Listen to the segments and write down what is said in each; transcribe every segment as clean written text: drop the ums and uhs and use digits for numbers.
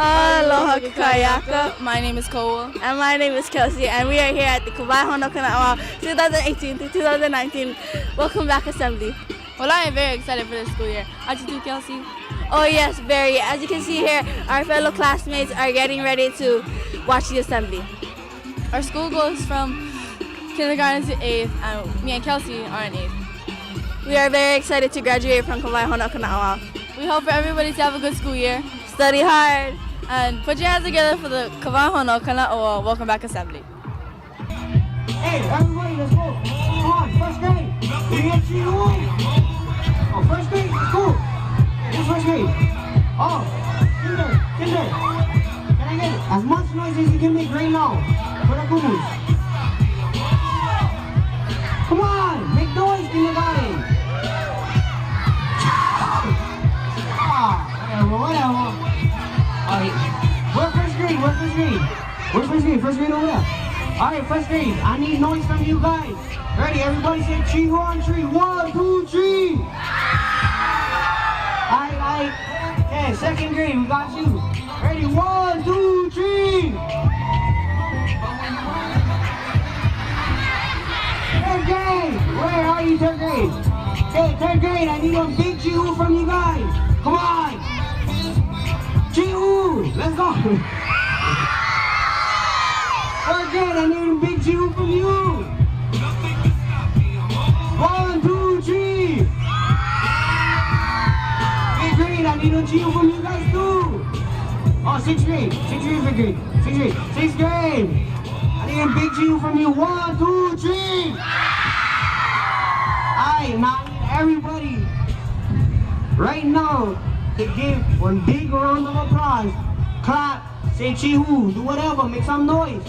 Aloha Kayaka. My name is Cole. And my name is Kelsey, and we are here at the Waihona 2018 to 2019 Welcome Back Assembly. Well, I am very excited for this school year. Aren't you too, Kelsey? Oh yes, very. As you can see here, our fellow classmates are getting ready to watch the assembly. Our school goes from kindergarten to 8th, and me and Kelsey are in 8th. We are very excited to graduate from Waihona Kanawa. We hope for everybody to have a good school year. Study hard. And put your hands together for the KWON Welcome Back Assembly. Hey, everybody, let's go. Come on, first grade. We get you. Oh, first grade, let's go. This is first grade. Oh, kinder. Can I get as much noise as you can make right now for the Kumus? Come on, make noise, kindergarten. Whatever. Alright, we're first grade. Where's first grade? First grade over there. Alright, first grade. I need noise from you guys. Ready? Everybody say tree, 1, 3. 1, 2, 3. Alright. Okay, second grade, we got you. Ready? 1, 2, 3. Third grade. Where are you, third grade? Okay, third grade. I need a big G-oo from you guys. Come on. G-oo. Let's go. Third grade, I need a big G-oo from you. 1, 2, 3. Fifth grade, I need a G-oo from you guys too. Oh, sixth grade, fifth grade. Sixth grade, I need a big G-oo from you. 1, 2, 3. Alright, now I need everybody right now to give one big round of applause. Clap, say chee-hoo, do whatever, make some noise.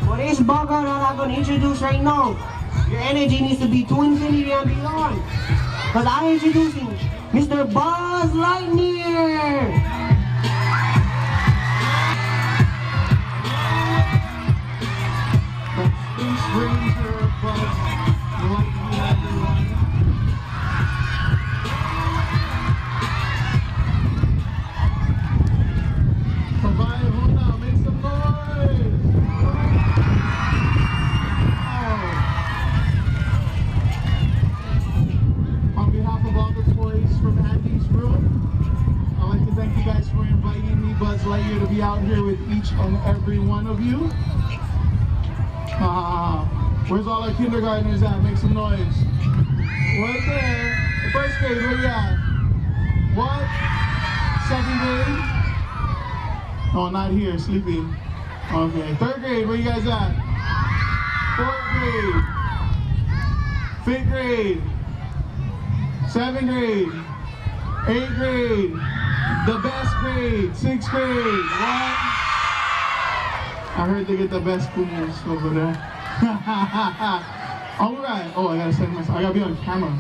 For this bugger that I'm going to introduce right now, your energy needs to be to infinity and beyond. Because I'm introducing Mr. Buzz Lightyear. Space Ranger Buzz Lightyear, everyone. Waihona, make some noise! Oh. On behalf of all the toys from Andy's room, I'd like to thank you guys for inviting me, Buzz Lightyear, to be out here with each and every one of you. Where's all our kindergartners at? Make some noise. Right there. The first grade, where you at? What? Second grade? Oh, not here, sleeping. Okay. Third grade, where you guys at? Fourth grade. Fifth grade. Seventh grade. Eighth grade. The best grade. Sixth grade. What? I heard they get the best Kumus over there. Alright. Oh, I gotta send myself. I gotta be on camera.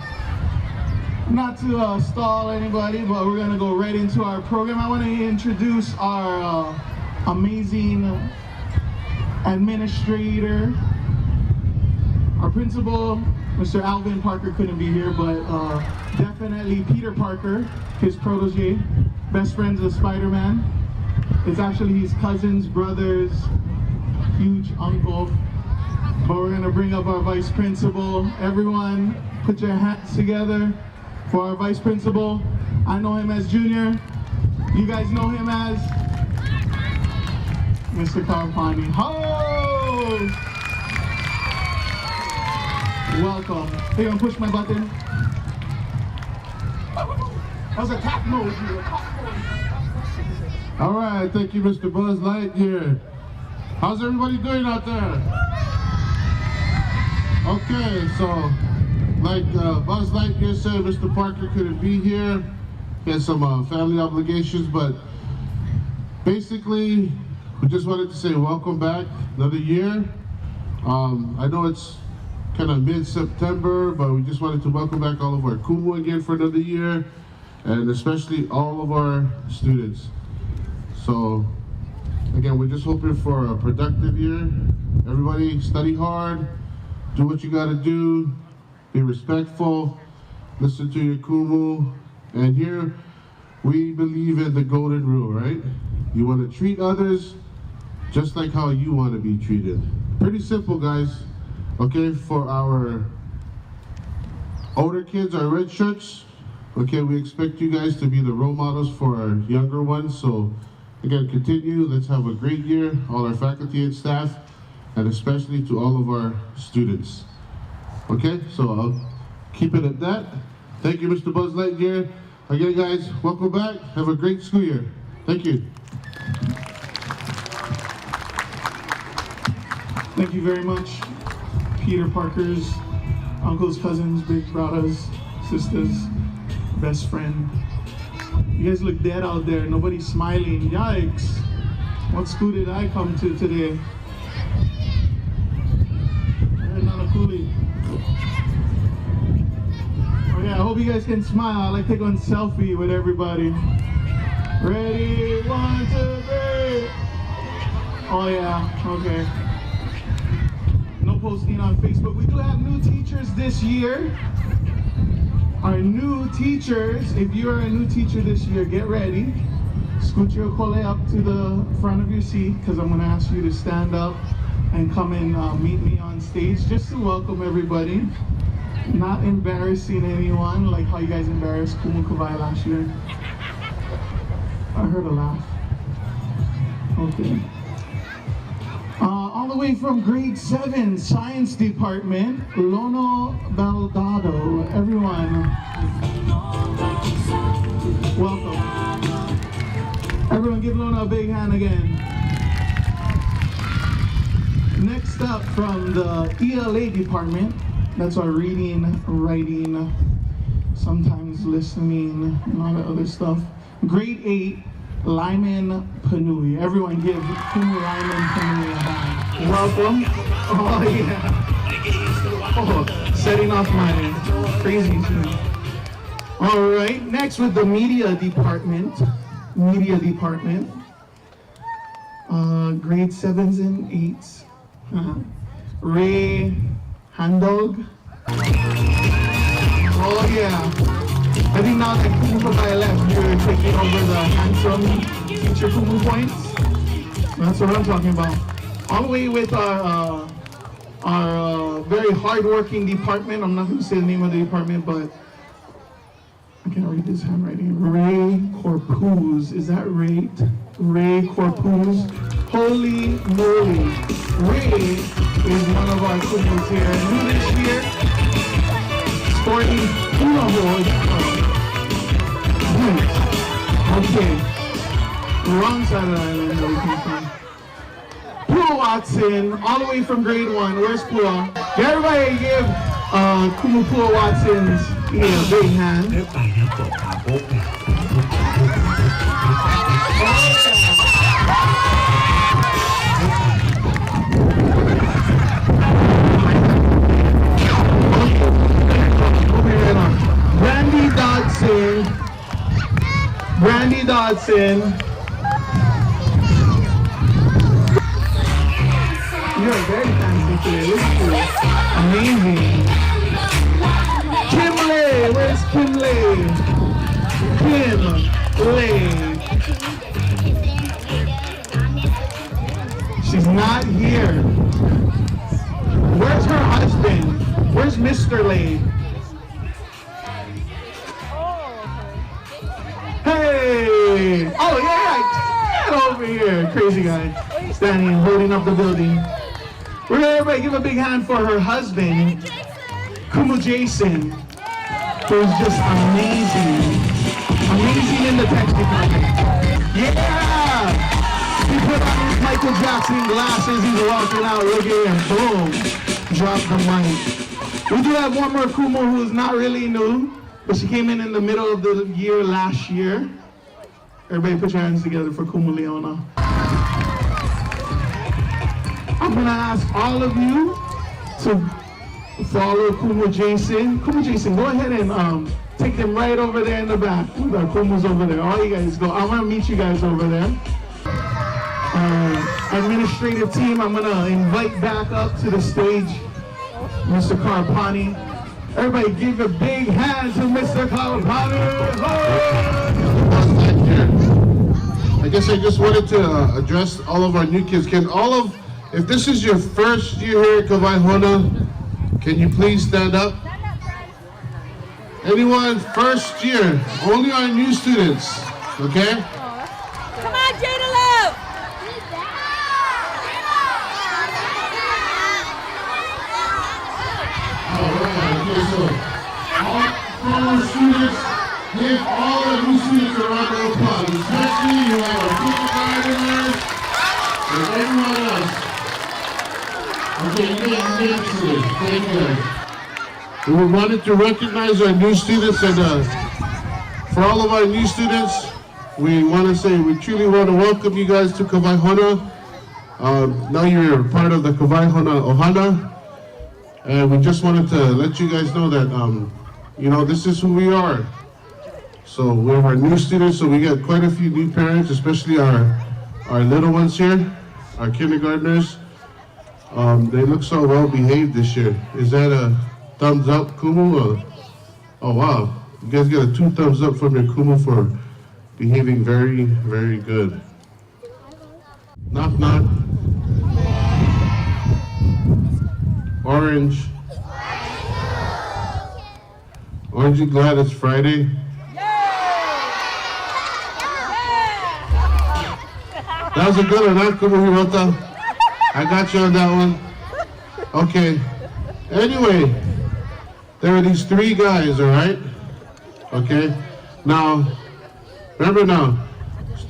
Not to stall anybody, but we're gonna go right into our program. I want to introduce our amazing administrator, our principal. Mr. Alvin Parker couldn't be here, but definitely Peter Parker, his protege, best friends of Spider-Man. It's actually his cousin's brother's huge uncle. But we're gonna bring up our vice principal. Everyone, put your hands together for our vice principal. I know him as Junior. You guys know him as Mr. Karpani. Ho! Welcome. Hey, you gonna push my button? That was a tap mode. All right, thank you, Mr. Buzz Lightyear. How's everybody doing out there? Okay, so like Buzz Lightyear said, Mr. Parker couldn't be here. He had some family obligations, but basically, we just wanted to say welcome back, another year. I know it's kind of mid-September, but we just wanted to welcome back all of our Kumu again for another year, and especially all of our students. So, again, we're just hoping for a productive year. Everybody study hard, do what you gotta do, be respectful, listen to your Kumu, and here we believe in the golden rule, right? You want to treat others just like how you want to be treated. Pretty simple, guys. Okay, for our older kids, our red shirts, okay, we expect you guys to be the role models for our younger ones. So again, continue. Let's have a great year, all our faculty and staff, and especially to all of our students. Okay, so I'll keep it at that. Thank you, Mr. Buzz Lightyear. Again, guys, welcome back. Have a great school year. Thank you. Thank you very much, Peter Parker's uncles, cousins, big brothers, sisters, best friend. You guys look dead out there. Nobody's smiling. Yikes. What school did I come to today? Nanakuli. Oh yeah, I hope you guys can smile. I like to take one selfie with everybody. Ready? 1, 2, 3. Oh yeah, okay. No posting on Facebook. We do have new teachers this year. Our new teachers, if you are a new teacher this year, get ready. Scoot your cole up to the front of your seat because I'm going to ask you to stand up and come and meet me on stage just to welcome everybody. Not embarrassing anyone like how you guys embarrassed Kumukuvai last year. I heard a laugh. Okay. All the way from grade 7, science department, Lono Baldado. Everyone, welcome. Everyone give Lona a big hand again. Next up from the ELA department, that's our reading, writing, sometimes listening, and all that other stuff. Grade 8, Lyman Panui. Everyone give Lyman Panui a hand. Welcome. Oh yeah. Oh, setting off my crazy tune. All right, next with the media department. Grade 7s and 8s. Ray Handog. Oh yeah. I think now that Kumu Papai left, you're taking over the handsome teacher Kumu points. That's what I'm talking about. All the way with our very hardworking department. I'm not going to say the name of the department, but I can't read his handwriting. Ray Corpuz. Is that right? Ray Corpuz. Holy moly. Ray is one of our Kumus here. New this year, sporting hula hood. Okay. Wrong side of the island where we came from. Pua Watson, all the way from grade 1. Where's Pua? Everybody give Kumu Pua Watson's a big hand. Brandy Dodson. You're very fancy today. Look at you. Amazing. Kimley. Where's Kimley? Kimley. She's not here. Where's her husband? Where's Mr. Lay? Hey! Oh yeah! Get over here, crazy guy. Standing and holding up the building. We're gonna everybody give a big hand for her husband, Kumu Jason, who's just amazing. Amazing in the text department. Yeah! He put on his Michael Jackson glasses, he's walking out, look at him, boom. Drop the mic. We do have one more Kumu who's not really new. But she came in the middle of the year last year. Everybody put your hands together for Kumu Leona. I'm gonna ask all of you to follow Kumu Jason. Kumu Jason, go ahead and take them right over there in the back. The Kumu's over there. All you guys go. I'm gonna meet you guys over there. Administrative team, I'm gonna invite back up to the stage Mr. Carpani. Everybody give a big hand to Mr. Carpani. I guess I just wanted to address all of our new kids. If this is your first year here at Waihona, can you please stand up? Anyone first year? Only our new students, okay? Come on, Jada Love! Alright, okay, so all former students, give all the new students a round of applause. Especially you have our kindergartners and everyone else. Okay, you made it today. Thank you guys. We wanted to recognize our new students, and for all of our new students, we want to say we truly want to welcome you guys to Waihona. Now you're part of the Waihona Ohana, and we just wanted to let you guys know that this is who we are. So we're our new students, so we got quite a few new parents, especially our little ones here, our kindergartners. They look so well behaved this year. Is that a thumbs up, Kumu? Oh wow, you guys got a 2 thumbs up from your Kumu for behaving very, very good. Knock knock. Orange. Aren't you glad it's Friday? That was a good one, huh, Kumu Hirota? I got you on that one. Okay. Anyway, there are these 3 guys, all right? Okay. Now, remember now,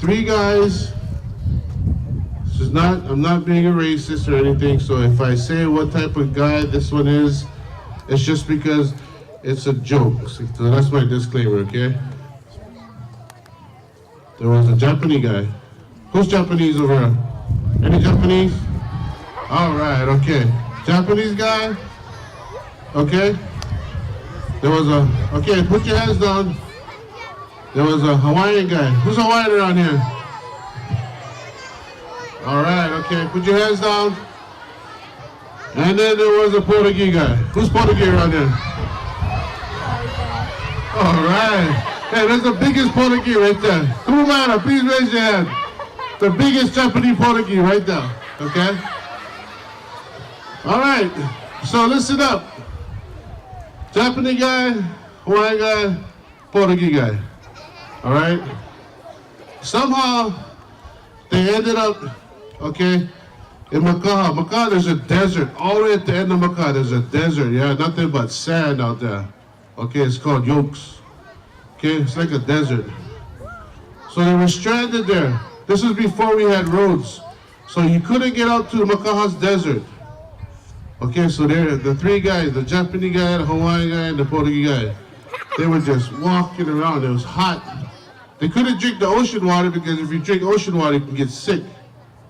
3 guys. I'm not being a racist or anything. So if I say what type of guy this one is, it's just because it's a joke. So that's my disclaimer, okay? There was a Japanese guy. Who's Japanese over here? Any Japanese? All right, okay. Japanese guy? Okay. There was okay, put your hands down. There was a Hawaiian guy. Who's Hawaiian around here? All right, okay, put your hands down. And then there was a Portuguese guy. Who's Portuguese around here? All right. Hey, that's the biggest Portuguese right there. Come on, please raise your hand. The biggest Japanese Portuguese right there, okay? All right, so listen up. Japanese guy, Hawaiian guy, Portuguese guy, all right? Somehow, they ended up, okay, in Makaha. Makaha, there's a desert. All the way at the end of Makaha, there's a desert, yeah? Nothing but sand out there. Okay, it's called Yokes. Okay, it's like a desert. So they were stranded there. This was before we had roads. So you couldn't get out to Makaha's desert. Okay, so the 3 guys, the Japanese guy, the Hawaiian guy, and the Portuguese guy, they were just walking around. It was hot. They couldn't drink the ocean water because if you drink ocean water, you can get sick,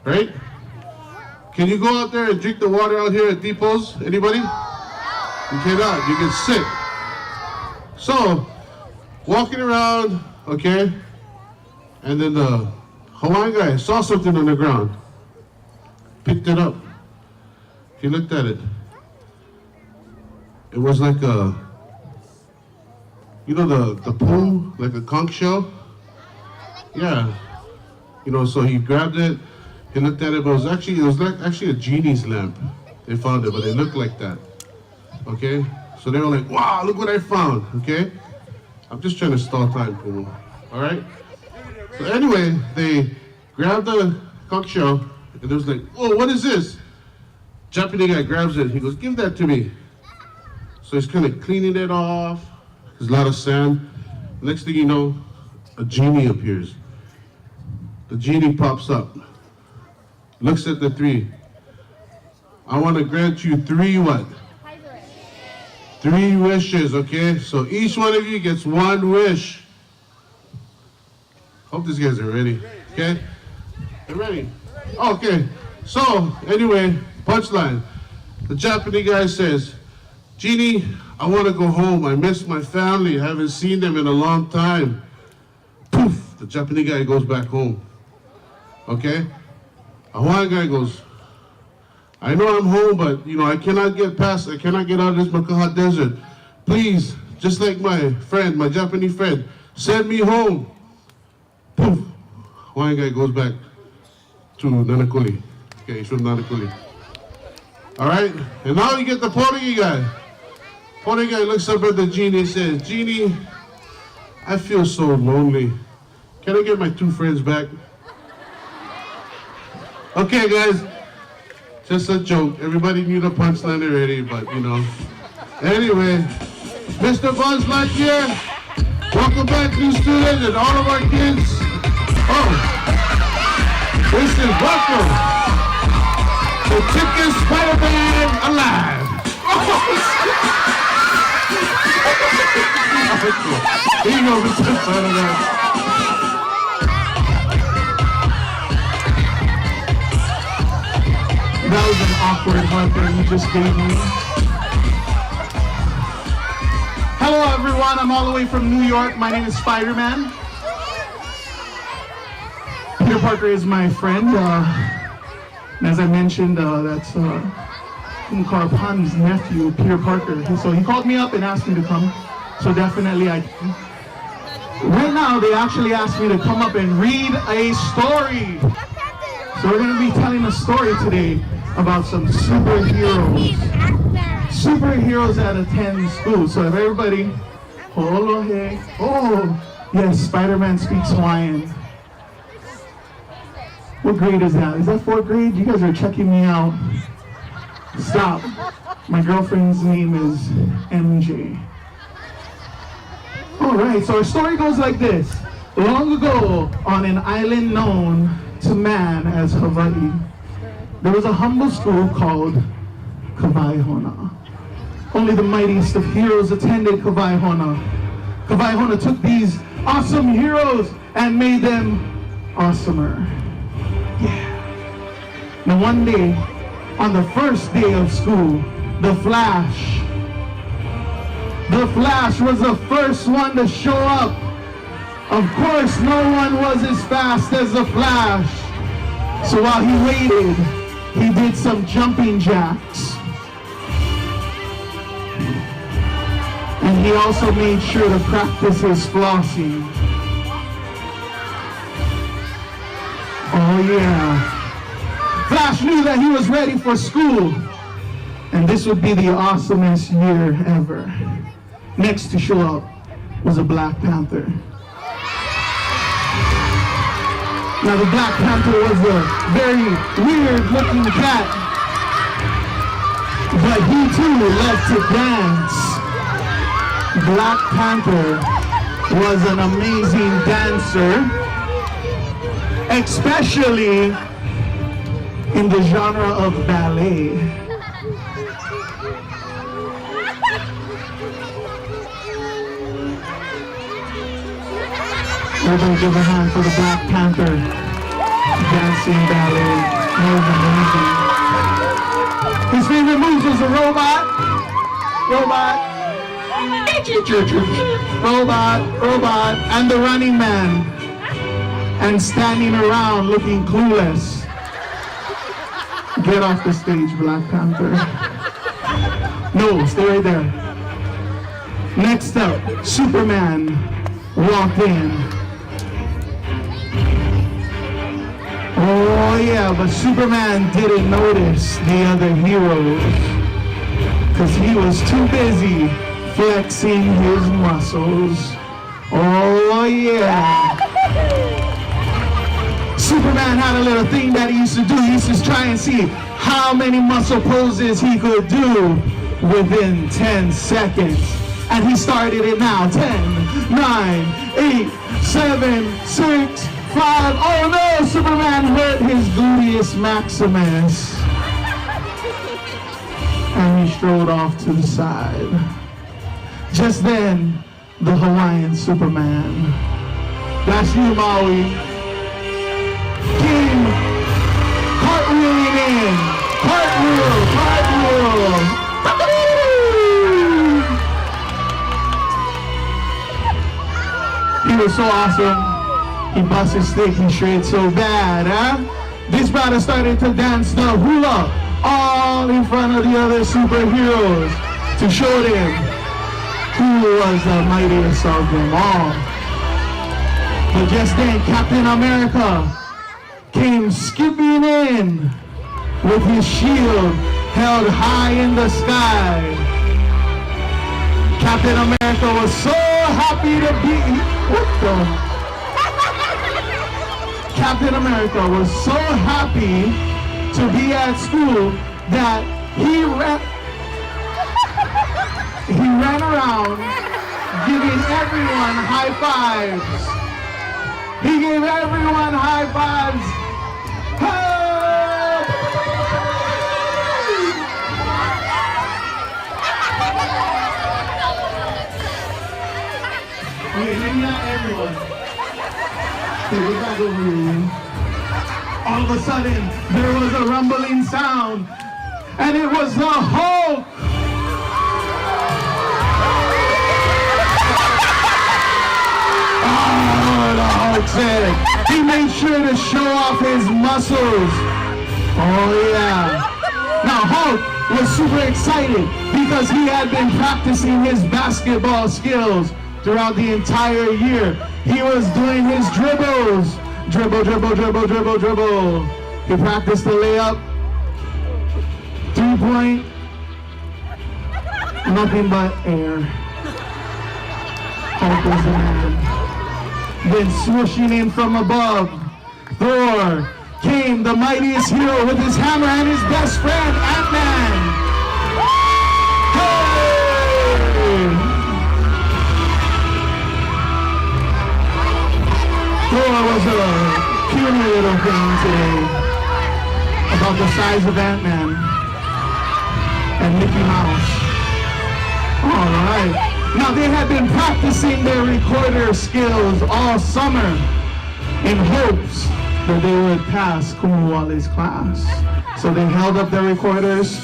right? Can you go out there and drink the water out here at depots? Anybody? You cannot, you get sick. So, walking around, okay, and then the Hawaiian guy saw something on the ground, picked it up. He looked at it. It was like a, the pool, like a conch shell? Yeah. So he grabbed it, he looked at it, but it was actually a genie's lamp. They found it, but it looked like that. Okay? So they were like, wow, look what I found, okay? I'm just trying to stall time, Kumu. All right? So anyway, they grabbed the conch shell, and it was like, oh, what is this? Japanese guy grabs it, he goes, give that to me. So he's kind of cleaning it off. There's a lot of sand. Next thing you know, a genie appears. The genie pops up, looks at the 3. I want to grant you 3 what? 3 wishes, okay? So each one of you gets 1 wish. Hope these guys are ready, okay? They're ready. Okay, so anyway, punchline. The Japanese guy says, Genie, I want to go home. I miss my family. I haven't seen them in a long time. Poof, the Japanese guy goes back home. Okay? A Hawaiian guy goes, I know I'm home, but I cannot get out of this Makaha desert. Please, just like my friend, my Japanese friend, send me home. Poof. Hawaiian guy goes back to Nanakuli. Okay, he's from Nanakuli. All right, and now you get the Portuguese guy. Portuguese guy looks up at the genie and says, "Genie, I feel so lonely. Can I get my 2 friends back?" Okay, guys, just a joke. Everybody knew the punchline already, but you know. Anyway, Mr. Buzz Lightyear, welcome back, new students and all of our kids. Oh, this is welcome to Chicken Spider-Man Alive. Here you go, Mr. Spider-Man. That was an awkward hug that you just gave me. Hello everyone, I'm all the way from New York. My name is Spider-Man. Peter Parker is my friend. And as I mentioned, that's Karpan's nephew, Peter Parker. So he called me up and asked me to come. So definitely I came. Right now, they actually asked me to come up and read a story. So we're going to be telling a story today about some superheroes. Superheroes that attend school. So if everybody, oh yes, Spider-Man speaks Hawaiian. What grade is that? Is that 4th grade? You guys are checking me out. Stop. My girlfriend's name is MJ. Alright, so our story goes like this. Long ago, on an island known to man as Hawaii, there was a humble school called Waihona. Only the mightiest of heroes attended Waihona. Waihona took these awesome heroes and made them awesomer. Yeah. Now one day, on the first day of school, the Flash was the first one to show up. Of course, no one was as fast as the Flash. So while he waited, he did some jumping jacks. And he also made sure to practice his flossing. Oh yeah. Flash knew that he was ready for school. And this would be the awesomest year ever. Next to show up was a Black Panther. Now the Black Panther was a very weird looking cat. But he too loved to dance. Black Panther was an amazing dancer, especially in the genre of ballet. Everybody give a hand for the Black Panther dancing ballet. That was amazing. His favorite moves was the robot, and the running man, and standing around looking clueless. Get off the stage, Black Panther. No, stay right there. Next up, Superman walked in. Oh yeah, but Superman didn't notice the other heroes because he was too busy flexing his muscles. Oh yeah. Superman had a little thing that he used to do. He used to try and see how many muscle poses he could do within 10 seconds. And he started it now. 10, 9, 8, 7, 6, 5. Oh no, Superman hurt his gluteus maximus. And he strode off to the side. Just then, the Hawaiian Superman, that's you, Maui, came cartwheeling in. Cartwheel. He was so awesome. He bust his stick, he shred so bad, huh? This brother started to dance the hula all in front of the other superheroes to show them who was the mightiest of them all. But just then, Captain America came skipping in with his shield held high in the sky. Captain America was so happy to be... What the... Captain America was so happy to be at school that he ran around giving everyone high fives. He gave everyone high fives. Hey! Okay, maybe not everyone. Okay, get back over here. All of a sudden, there was a rumbling sound, and it was the Hulk. Oh, the Hulk said. He made sure to show off his muscles. Oh, yeah. Now, Hulk was super excited because he had been practicing his basketball skills throughout the entire year. He was doing his dribbles. Dribble, dribble, dribble, dribble, dribble. He practiced the layup. 3-point. Nothing but air. Hulk was the man. Then swooshing in from above, Thor came, the mightiest hero, with his hammer and his best friend, Ant-Man. Hey! Thor was a puny little thing today, about the size of Ant-Man and Mickey Mouse. All right. Now, they had been practicing their recorder skills all summer in hopes that they would pass Kumu class. So they held up their recorders.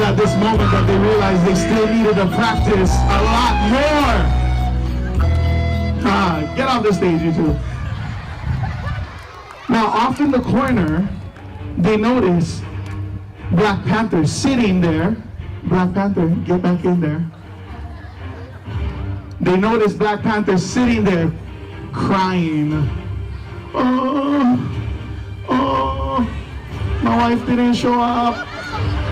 At this moment that they realized they still needed to practice a lot more. Get off the stage, you two. Now, off in the corner, they notice Black Panther sitting there. Black Panther, get back in there. They notice Black Panther sitting there, crying. Oh, my wife didn't show up.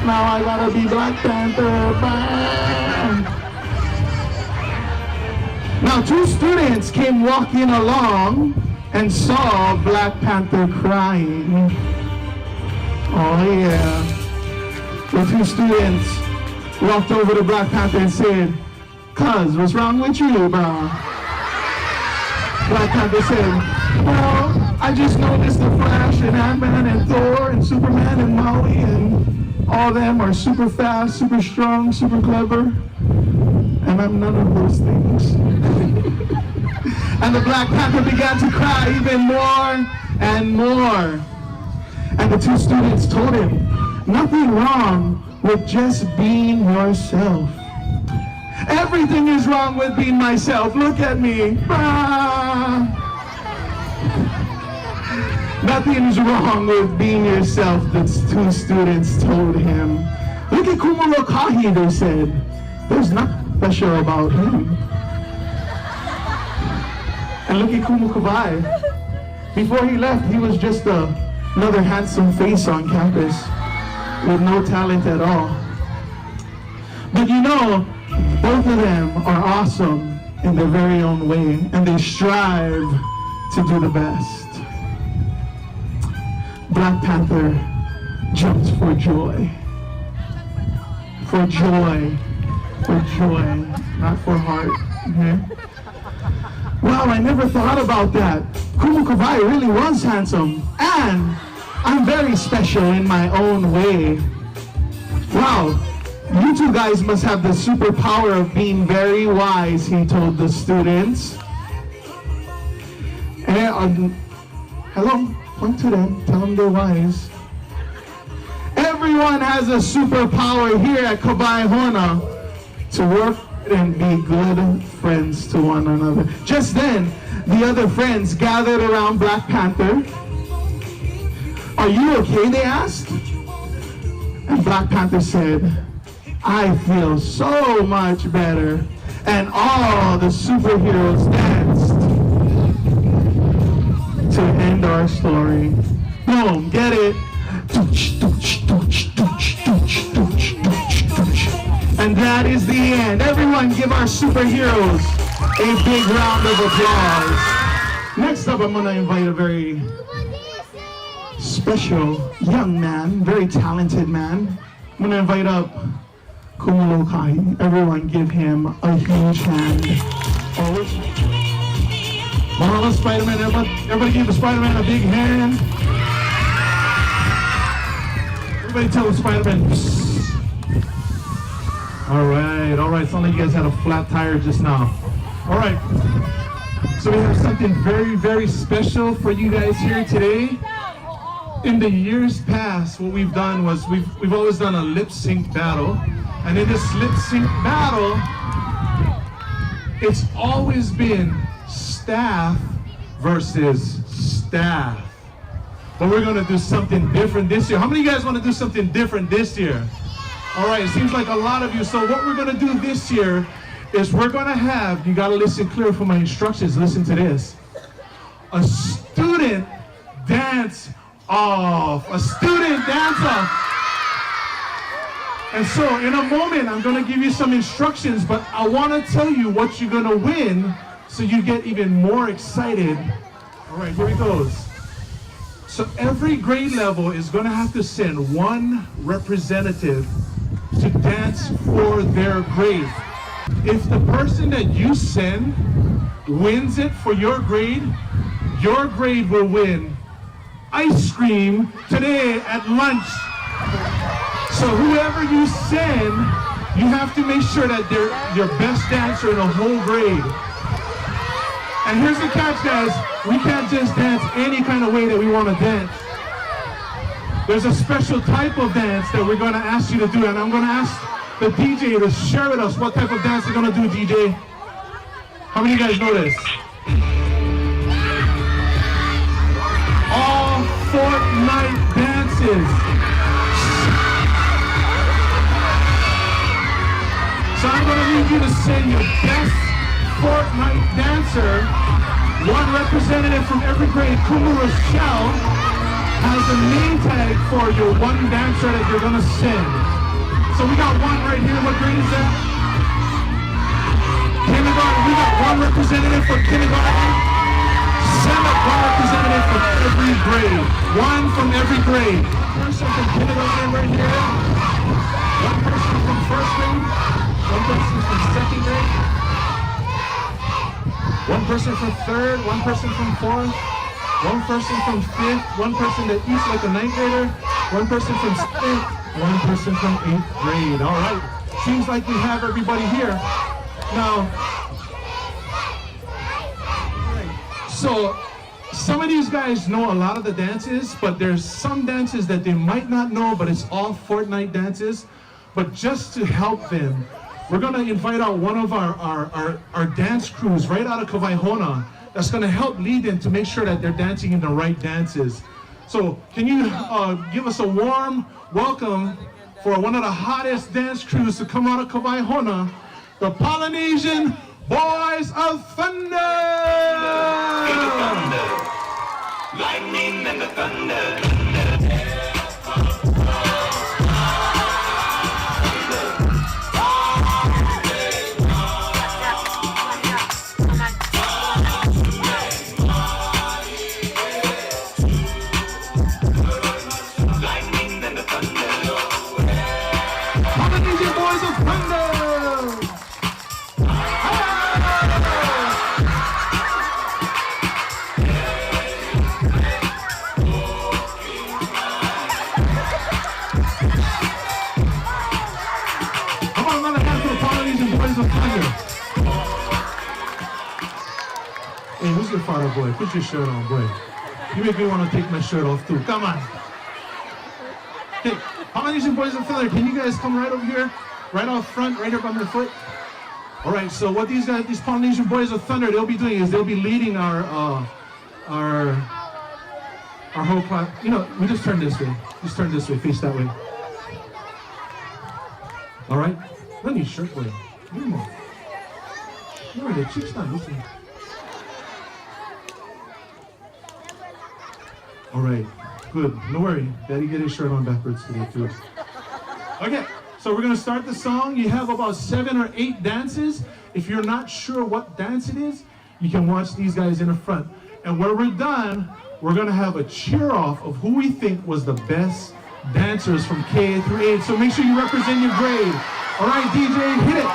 Now I gotta be Black Panther. Bang. Now 2 students came walking along and saw Black Panther crying. Oh yeah. The 2 students walked over to Black Panther and said, "Cuz, what's wrong with you, bro?" Black Panther said, "Well, I just noticed the Flash and Ant-Man and Thor and Superman and Maui and all of them are super fast, super strong, super clever, and I'm none of those things." And the Black Panther began to cry even more and more. And the 2 students told him, nothing wrong with just being yourself. Everything is wrong with being myself. Look at me. Nothing's wrong with being yourself, the 2 students told him. Look at Kumu Lokahi, they said. There's nothing special about him. And look at Kumu Kawai. Before he left, he was just another handsome face on campus with no talent at all. But you know, both of them are awesome in their very own way, and they strive to do the best. Black Panther jumped for joy. For joy. For joy, not for heart. Okay? Wow, I never thought about that. Kumu Kawai really was handsome. And I'm very special in my own way. Wow, you 2 guys must have the superpower of being very wise, he told the students. And, hello? Point to them, tell them they're wise. everyone has a superpower here at Waihona to work and be good friends to one another. Just then, the other friends gathered around Black Panther. "Are you okay?" they asked. And Black Panther said, "I feel so much better." And all the superheroes danced to end our story. Boom, get it? And that is the end. Everyone give our superheroes a big round of applause. Next up, I'm gonna invite a very special young man, very talented man. I'm gonna invite up Kumus. Everyone give him a huge hand. Marvelous Spider-Man. Everybody give the Spider-Man a big hand. Everybody tell the Spider-Man. Psst. All right. Sound like you guys had a flat tire just now. All right. So we have something very, very special for you guys here today. In the years past, what we've done was we've always done a lip sync battle. And in this lip sync battle, it's always been staff versus staff. But we're gonna do something different this year. How many of you guys wanna do something different this year? All right, it seems like a lot of you. So what we're gonna do this year is we're gonna have, you gotta listen clear for my instructions, listen to this. A student dance off. A student dance off. And so in a moment, I'm gonna give you some instructions, but I wanna tell you what you're gonna win so you get even more excited. All right, here it goes. So every grade level is gonna have to send one representative to dance for their grade. If the person that you send wins it for your grade will win ice cream today at lunch. So whoever you send, you have to make sure that they're your best dancer in the whole grade. And here's the catch, guys. We can't just dance any kind of way that we want to dance. There's a special type of dance that we're going to ask you to do, and I'm going to ask the DJ to share with us what type of dance they're going to do, DJ. How many of you guys know this? All Fortnite dances. So I'm going to need you to send your best Fortnite dancer. One representative from every grade, Kumus has the name tag for your one dancer that you're going to send. So we got one right here. What grade is that? Kindergarten. We got one representative for kindergarten. Send up one representative from every grade. One from every grade. Person from kindergarten right here. One person from first grade. One person from second grade. One person from third. One person from fourth. One person from fifth. One person that eats like a ninth grader. One person from seventh. One person from 8th grade. All right. Seems like we have everybody here. Now, so some of these guys know a lot of the dances, but there's some dances that they might not know, but it's all Fortnite dances. But just to help them, we're going to invite out one of our dance crews right out of Waihona that's going to help lead them to make sure that they're dancing in the right dances. So can you give us a warm welcome for one of the hottest dance crews to come out of Waihona, the Polynesian Boys of Thunder! Lightning and the thunder. Hey, who's your father, boy? Put your shirt on, boy. You make me want to take my shirt off too. Come on. Okay, Polynesian Boys of Thunder, can you guys come right over here? Right out front, right here by my foot. All right, so what these Polynesian Boys of Thunder, they'll be doing is they'll be leading our whole class. You know, we just turn this way. Just turn this way, face that way. All right? Let me shirt way. Come on. No, the cheeks not looking. All right, good. No worry. Daddy get his shirt on backwards today too. Okay, so we're gonna start the song. You have about 7 or 8 dances. If you're not sure what dance it is, you can watch these guys in the front. And when we're done, we're gonna have a cheer off of who we think was the best dancers from K through 8. So make sure you represent your grade. All right, DJ, hit it.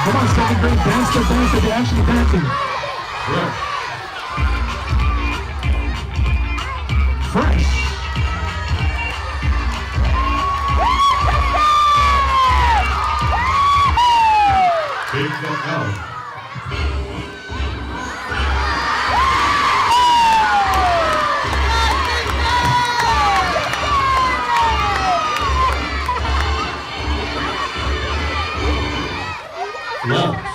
Come on, second grade, dance the dance that you're actually dancing. Yeah. Fresh. Big fuck out. Launch.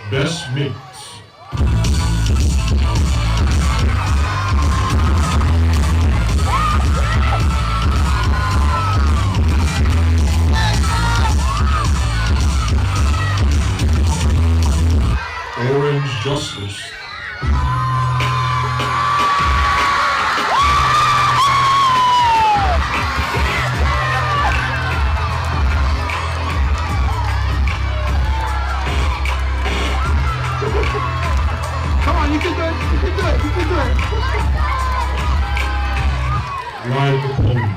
Best mix. Orange Justice. Come on, you can do it, you can do it, you can do it. Ride the pony.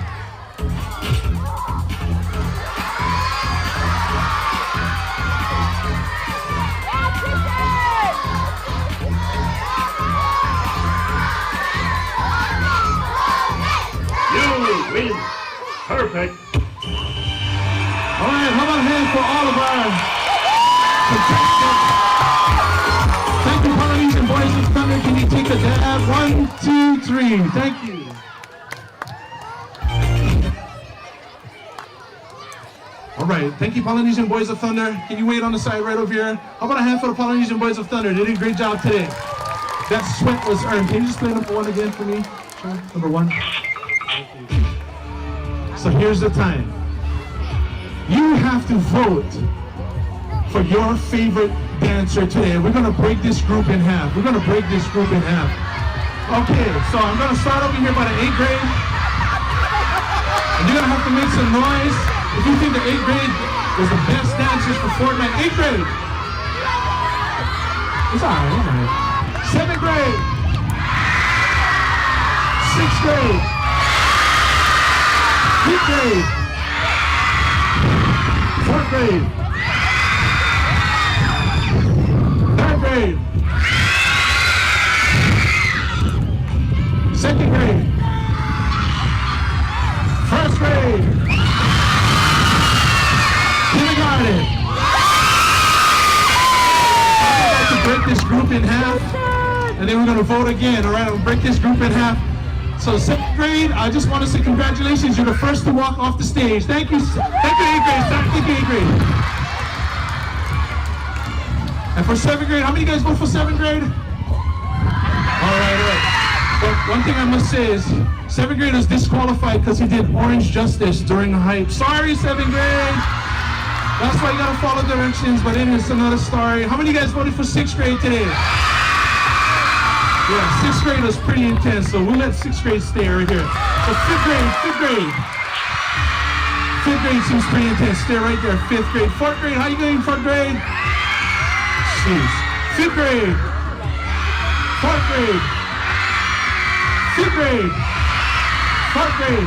Win. Perfect. All right, how about a hand for all of our contestants? Thank you, Polynesian Boys of Thunder. Can you take a dab? 1, 2, 3. Thank you. All right, thank you, Polynesian Boys of Thunder. Can you wait on the side right over here? How about a hand for the Polynesian Boys of Thunder? They did a great job today. That sweat was earned. Can you just play number 1 again for me? Sure. Number 1. So here's the time. You have to vote for your favorite dancer today. We're gonna break this group in half. We're gonna break this group in half. Okay, so I'm gonna start over here by the 8th grade. And you're gonna have to make some noise if you think the 8th grade was the best dancers for Fortnite. 8th grade. It's all right, it's all right. 7th grade. 6th grade. 5th grade, 4th grade, 3rd grade, 2nd grade, 1st grade, kindergarten. I'm about to break this group in half, and then we're going to vote again. All right, I'll break this group in half. So 7th grade, I just want to say congratulations. You're the first to walk off the stage. Thank you. Thank you, 8th grade. Thank you, 8th grade. And for 7th grade, how many guys vote for 7th grade? All right. But one thing I must say is 7th grade was disqualified because he did Orange Justice during the hype. Sorry, 7th grade. That's why you got to follow directions, but it is another story. How many of you guys voted for 6th grade today? Yeah, 6th grade was pretty intense, so we'll let 6th grade stay right here. So 5th grade. Fifth grade seems pretty intense. Stay right there. Fifth grade. Fourth grade. How you doing? Fourth grade. Jeez. Fifth grade. Fourth grade. Fifth grade. Fourth grade.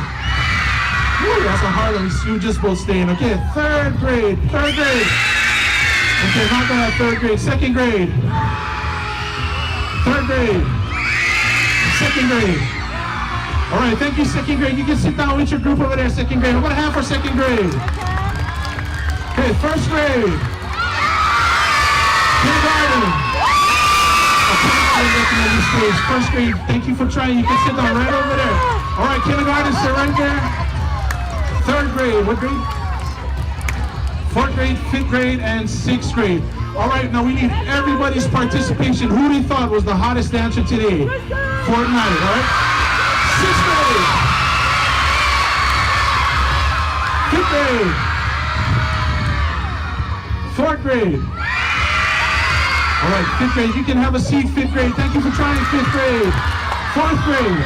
Woo, that's a hard one. You just both staying. Okay. Third grade. Third grade. Okay, not bad. Third grade. Second grade. Third grade. Second grade. All right, thank you, second grade. You can sit down with your group over there, second grade. What do I have for second grade? Okay, first grade. Kindergarten. Okay, first grade, thank you for trying. You can sit down right over there. All right, kindergarten, sit right there. Third grade, what grade? Fourth grade, fifth grade, and sixth grade. All right, now we need everybody's participation. Who they thought was the hottest dancer today? Fortnite, all right? Sixth grade. Fifth grade. Fourth grade. All right, fifth grade. You can have a seat, fifth grade. Thank you for trying fifth grade. Fourth grade.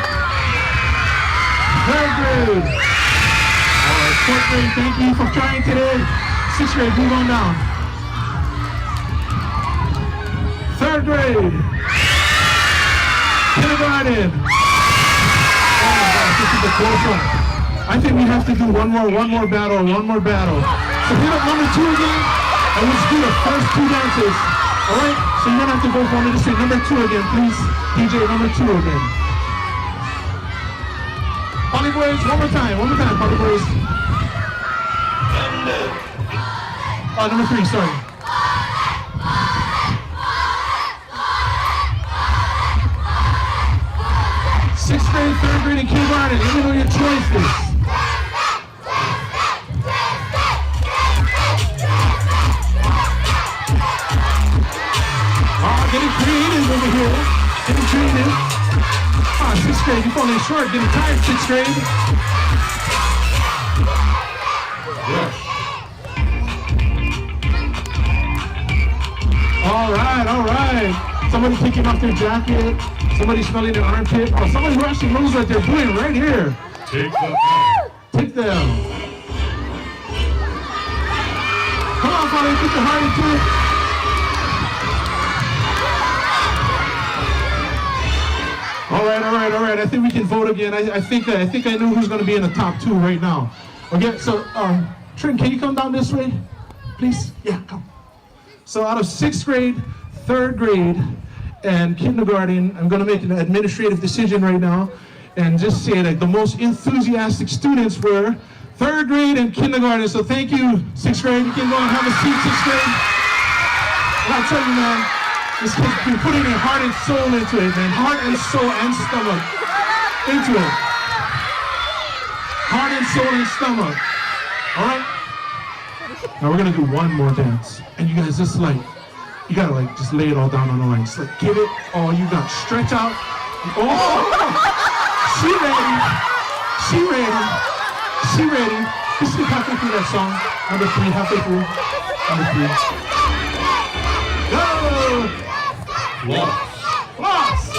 Third grade. All right, fourth grade. Thank you for trying today. Sixth grade, move on down. Third grade. Kindergarten. This is a close one. I think we have to do one more battle. So hit up number 2 again, and let's do the first 2 dances. All right? So you're gonna have to go for me to say number 2 again, please. DJ, number 2 again. Polly boys, one more time, Polly boys. Oh, number 3, sorry. Sixth grade, third grade, and kindergarten. Let me know your choices. Oh, getting creative over here. Getting creative. Oh, sixth grade, you're falling short. Getting tired, sixth grade. Yes. All right. Somebody picking up their jacket. Somebody smelling their armpit. Oh, somebody who actually knows what they're doing right here. Take them. Come on, Polly, put your heart into it. All right. I think we can vote again. I think I know who's going to be in the top 2 right now. Okay, so Trin, can you come down this way, please? Yeah, come. So out of 6th grade, 3rd grade, and kindergarten, I'm going to make an administrative decision right now and just say that the most enthusiastic students were 3rd grade and kindergarten. So thank you, 6th grade. You can go and have a seat, 6th grade. And I'll tell you, man, this kid's been putting their heart and soul into it, man. Heart and soul and stomach into it. Heart and soul and stomach. All right? Now we're going to do one more dance. And you guys just you gotta just lay it all down on the line. Just give it all you got. Stretch out. Oh! She ready. Just get halfway through that song. Number 3, halfway through. Number 3. Go! Lost.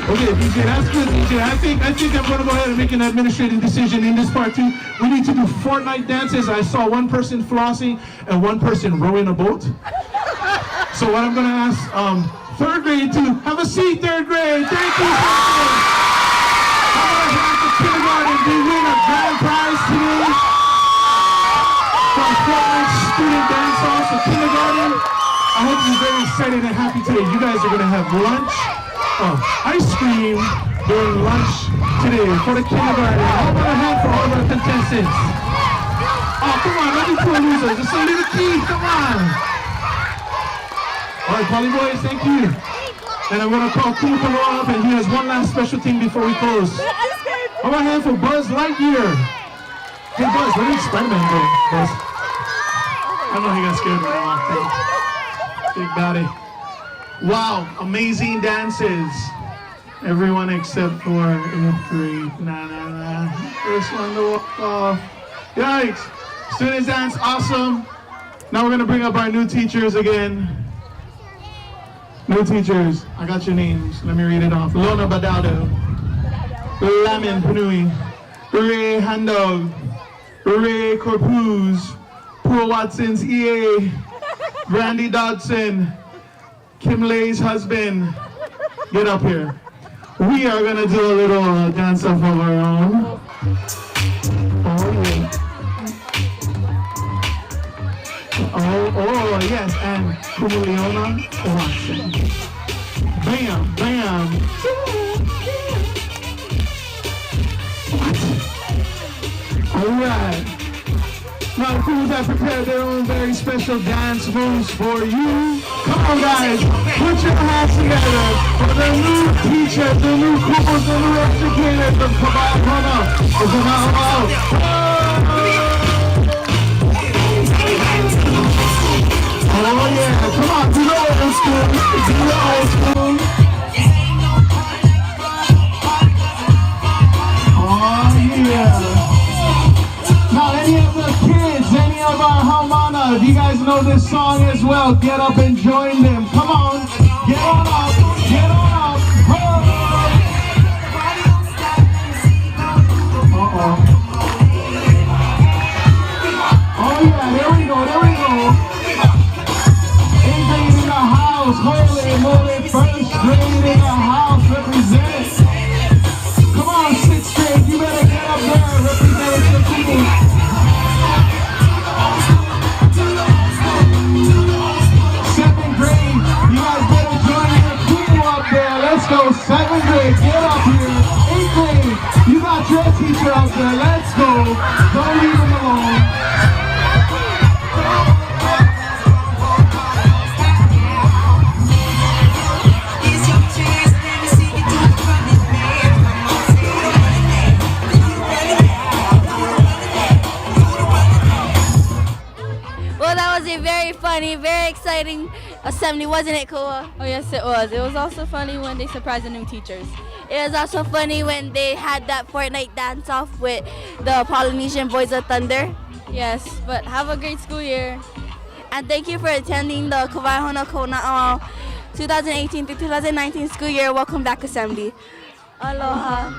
Okay, DJ, that's good, DJ. I think I'm going to go ahead and make an administrative decision in this part 2. We need to do Fortnite dances. I saw one person flossing and one person rowing a boat. So what I'm going to ask 3rd grade to have a seat, 3rd grade. Thank you, 3rd grade. How about half the kindergarten? They win a grand prize today from Fortnite Student Dance Off. So kindergarten, I hope you're very excited and happy today. You guys are going to have lunch. Ice cream during lunch today for the kindergarten. How about a hand for all of our contestants? Oh, come on, let me do a loser. Just a little key, come on. All right, Polly boys, thank you. And I'm going to call Kumus up, and he has one last special thing before we close. How about a hand for Buzz Lightyear? Hey, Buzz, where did Spider-Man go? Buzz? I know he got scared right now. Big body. Wow, amazing dances. Everyone except for 3. First one to walk off. Yikes. Students dance, awesome. Now we're gonna bring up our new teachers again. New teachers, I got your names. Let me read it off. Lona Badado, Lamin Panui, Ray Handog, Ray Corpuz, Poor Watson's EA, Brandy Dodson, Kim Lay's husband. Get up here. We are gonna do a little dance off of our own. Oh yeah. Oh yes, and Kumu Watson. Bam, bam. Alright. Now the Kumus have prepared their own very special dance moves for you. Come on guys, put your hands together for the new teachers, the new Kumus, the new educators of KWON. Oh yeah, come on, do the old school, do the old school. Oh yeah. Now any of the kids, any of our Haumana, if you guys know this song as well, get up and join them. Come on, get on up, get on up. Uh-oh. Oh yeah, there we go, there we go. Anything in the house, holy moly, first grade in the house, represent. Come on, 6th grade, you better get up there, represent the people. 7th grade, you guys better join your people up there. Let's go, 7th grade, get up here. 8th grade, you got your teacher up there. Let's go. Don't leave them alone. Well, that was a very funny, very exciting assembly, wasn't it, Koa? Oh yes, it was. It was also funny when they surprised the new teachers. It was also funny when they had that Fortnite dance-off with the Polynesian Boys of Thunder. Yes, but have a great school year. And thank you for attending the Waihona Kona 2018 to 2019 school year Welcome Back Assembly. Aloha.